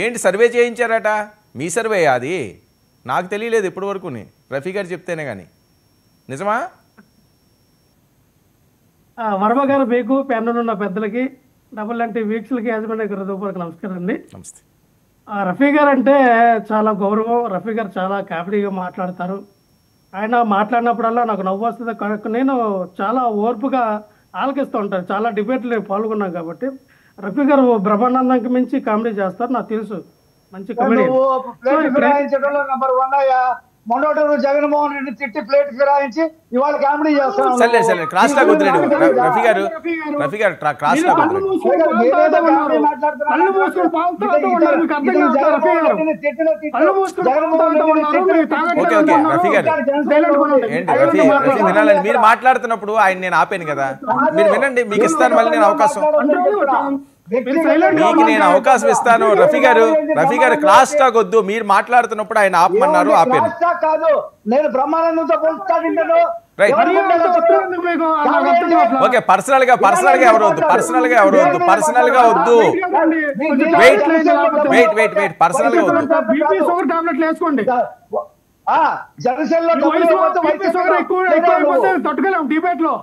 ఏంటి సర్వే చేయించారట? మీ సర్వే అది? నాకు తెలియలేదు ఇప్పటి వరకుని, రఫీ గారు చెప్తేనే కానీ. నిజమా? వర్మ గారు మీకు ప్యానల్ ఉన్న పెద్దలకి డబుల్ అంటే వీక్స్లకి యాజమాన్య హృదయపూర్వక నమస్కారం అండి. నమస్తే. రఫీ గారు అంటే చాలా గౌరవం. రఫీ గారు చాలా కామెడీగా మాట్లాడతారు. ఆయన మాట్లాడినప్పుడల్లా నాకు నవ్వు వస్తుంది. నేను చాలా ఓర్పుగా ఆలకిస్తూ ఉంటాను. చాలా డిబేట్లు పాల్గొన్నాం కాబట్టి రఫీ గారు బ్రహ్మానందంకి మించి కామెడీ చేస్తారు, నాకు తెలుసు. మంచి కామెడీ. మొన్నటి జగన్మోహన్ రెడ్డి తిట్టి ప్లేట్ ఫిరాయించి ఇవాళ కామెడీ చేస్తాను. క్రాస్ టాక్ వద్దులేండి రఫీ గారు. రఫీ గారు క్రాస్ టాక్ వద్దులేండి. ఓకే ఓకే రఫీ గారు ఏంటి రఫీ వినాలని మీరు మాట్లాడుతున్నప్పుడు ఆయన నేను ఆపాను కదా, మీరు వినండి. మీకు ఇస్తాను మళ్ళీ నేను అవకాశం, మీకు నేను అవకాశం ఇస్తాను. రఫీ గారు క్రాస్ టాక్ వద్దు, మీరు మాట్లాడుతున్నప్పుడు ఆయన ఆపమన్నారు, ఆపాను. నేను బ్రహ్మానందంతో ఓకే పర్సనల్ గా ఎవరు వద్దు, పర్సనల్ గా వద్దు. వెయిట్ పర్సనల్ గా వద్దు. జనసేనలో తట్టుకోలేము డిబేట్ లో.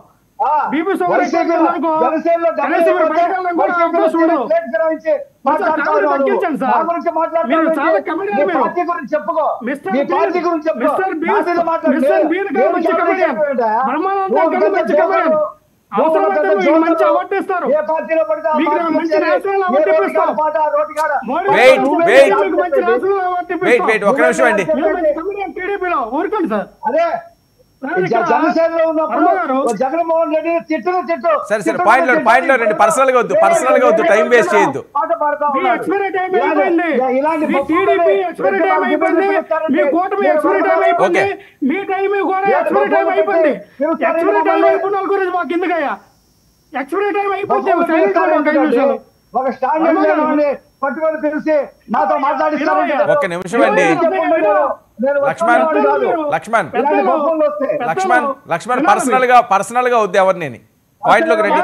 ఊరుకోండి సార్. జనసేనలో ఉన్నప్పుడు జగన్మోహన్ రెడ్డి తిట్టు సరే పాయింట్ లో రండి. పర్సనల్ గా వద్దు, టైం వేస్ట్ చేయొద్దు. ఒక స్టాండర్డ్ పట్టుకొని తెలిసి నాతో మాట్లాడిస్తారు. ఒక్క నిమిషం అండి. లక్ష్మణ్ పర్సనల్ గా వద్దు ఎవరు. నేను పాయింట్ లోకి రండి.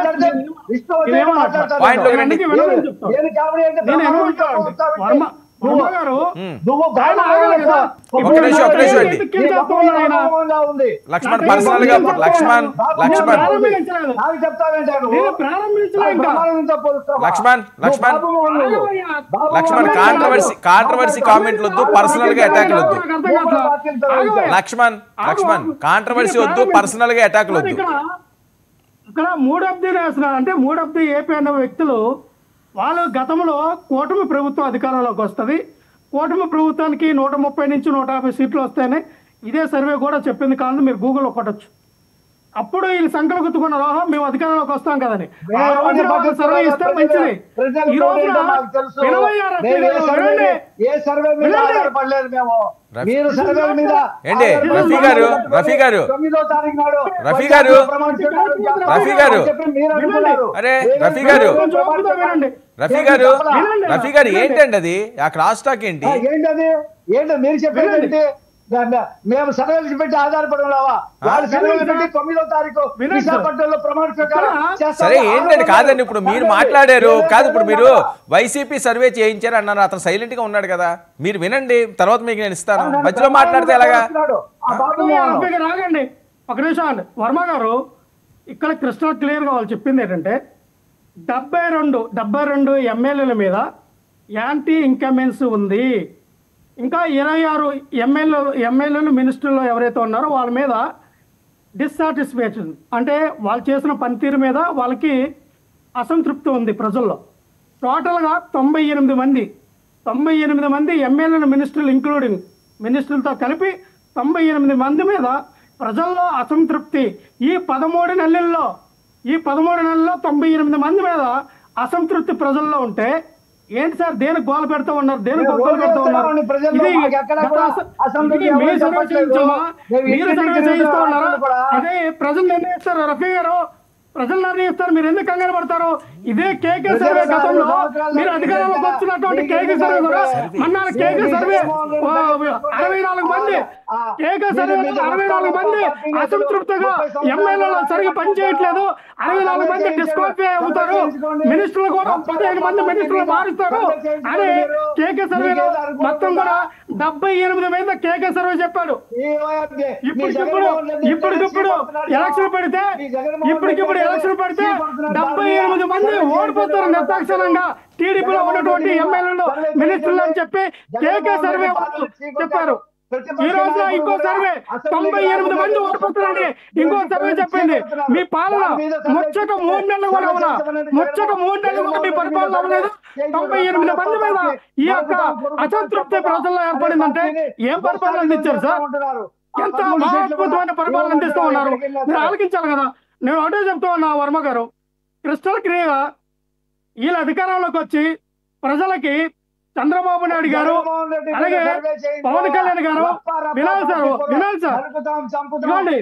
లక్ష్మణ్ పర్సనల్ గా లక్ష్మణ్ కాంట్రవర్సీ కామెంట్లు వద్దు, పర్సనల్ గా అటాక్లు వద్దు. లక్ష్మణ్ కాంట్రవర్సీ వద్దు, పర్సనల్ గా అటాక్లు వద్దు. ఇక్కడ మూడు ఆఫ్ ది ఏపీ అన్న వ్యక్తులు వాళ్ళు గతంలో కూటమి ప్రభుత్వం అధికారంలోకి వస్తుంది, కూటమి ప్రభుత్వానికి 130 నుంచి 150 సీట్లు వస్తాయని ఇదే సర్వే కూడా చెప్పింది. కాదు మీరు గూగుల్లో కొట్టచ్చు. అప్పుడు వీళ్ళు సంకలు గుర్తుకున్నారు, ఓహో మేము అధికారంలోకి వస్తాం కదని. సర్వే ఇస్తే మంచిది. ఈ రోజు రఫీ గారు ఏంటండి అది? ఆ క్రాస్ టాక్ ఏంటి? మీరు చెప్పేది మేము సర్వేలు పెట్టి ఆధారపడలేవా? వాళ్ళు సర్వేలు పెట్టి 9వ తారీఖు విశాఖపట్నంలో ప్రమాణ స్వీకారం. సరే ఏంటండి? కాదండి ఇప్పుడు మీరు మాట్లాడారు కాదు, ఇప్పుడు మీరు వైసీపీ సర్వే చేయించారు అన్నారు, అతను సైలెంట్ గా ఉన్నాడు కదా, మీరు వినండి, తర్వాత మీకు నేను ఇస్తాను. మధ్యలో మాట్లాడితే ఎలాగా? రాగండి ఒక నిమిషం అండి. వర్మ గారు ఇక్కడ కృష్ణ క్లియర్ గా వాళ్ళు చెప్పింది ఏంటంటే 72 ఎమ్మెల్యేల మీద యాంటీ ఇన్కమెన్స్ ఉంది. ఇంకా 26 ఎమ్మెల్యేలు మినిస్టర్లు ఎవరైతే ఉన్నారో వాళ్ళ మీద డిస్సాటిస్ఫాక్షన్, అంటే వాళ్ళు చేసిన పనితీరు మీద వాళ్ళకి అసంతృప్తి ఉంది ప్రజల్లో. టోటల్గా 98 మంది ఎమ్మెల్యేలు మినిస్టర్లు ఇంక్లూడింగ్ మినిస్టర్లతో కలిపి 98 మంది మీద ప్రజల్లో అసంతృప్తి. ఈ 13 నెలల్లో 98 మంది మీద అసంతృప్తి ప్రజల్లో ఉంటే ఏంటి సార్ దేనికి గోల పెడతా ఉన్నారు, దేనికి గొప్పలు పెడతా ఉన్నారు? మీరు సర్వే చేయిస్తా ఉన్నారా? అదే ప్రజలు నిర్ణయిస్తారు. రఫీ గారు ప్రజలు నిర్ణయిస్తారు. మీరు ఎందుకు కంగారు పడతారు? ఇదే కేకే సర్వే గతంలో మీరు అధికారంలోకి వచ్చినటువంటి కేకే సర్వే కూడా మొన్న కేకే సర్వే 64 మంది కేకే సర్వే 64 మంది అసంతృప్తిగా ఎమ్మెల్యేలు సరిగ్గా పనిచేయట్లేదు, 64 మంది డిస్క్వాలిఫై అవుతారు, మినిస్టర్లు కూడా 15 మంది మినిస్టర్లు మారుస్తారు అని కేకే సర్వేలో మొత్తం కూడా 78 మీద కేకే సర్వే చెప్పాడు. ఇప్పటికిప్పుడు ఎలక్షన్ పెడితే 78 మంది ఓడిపోతారు నిర్దాక్షిణ్యంగా టీడీపీలో ఉన్నటువంటి ఎమ్మెల్యేలు మినిస్టర్లు అని చెప్పి కేకే సర్వే చెప్పారు. ఈ రోజున ఇంకో సర్వే 98 మంది ఓడిపోతారని ఇంకో సర్వే చెప్పింది. మీ పాలన ముచ్చట 3 నెలలు కూడా అవ్వదా, ముచ్చట 3 నెలలు కూడా మీ పరిపాలన అవ్వలేదు. 98 మంది మీద ఈ యొక్క అసంతృప్తి ప్రజల్లో ఏర్పడిందంటే ఏం పరిపాలన అందించారు సార్? ఎంత మహాద్భుతమైన పరిపాలన అందిస్తూ ఉన్నారు. మీరు ఆలకించాలి కదా. నేను ఒకటే చెప్తా ఉన్నా వర్మ గారు, క్రిస్టల్ క్లియర్గా వీళ్ళ అధికారంలోకి వచ్చి ప్రజలకి చంద్రబాబు నాయుడు గారు అలాగే పవన్ కళ్యాణ్ గారు వినాలి సార్, ప్రజలు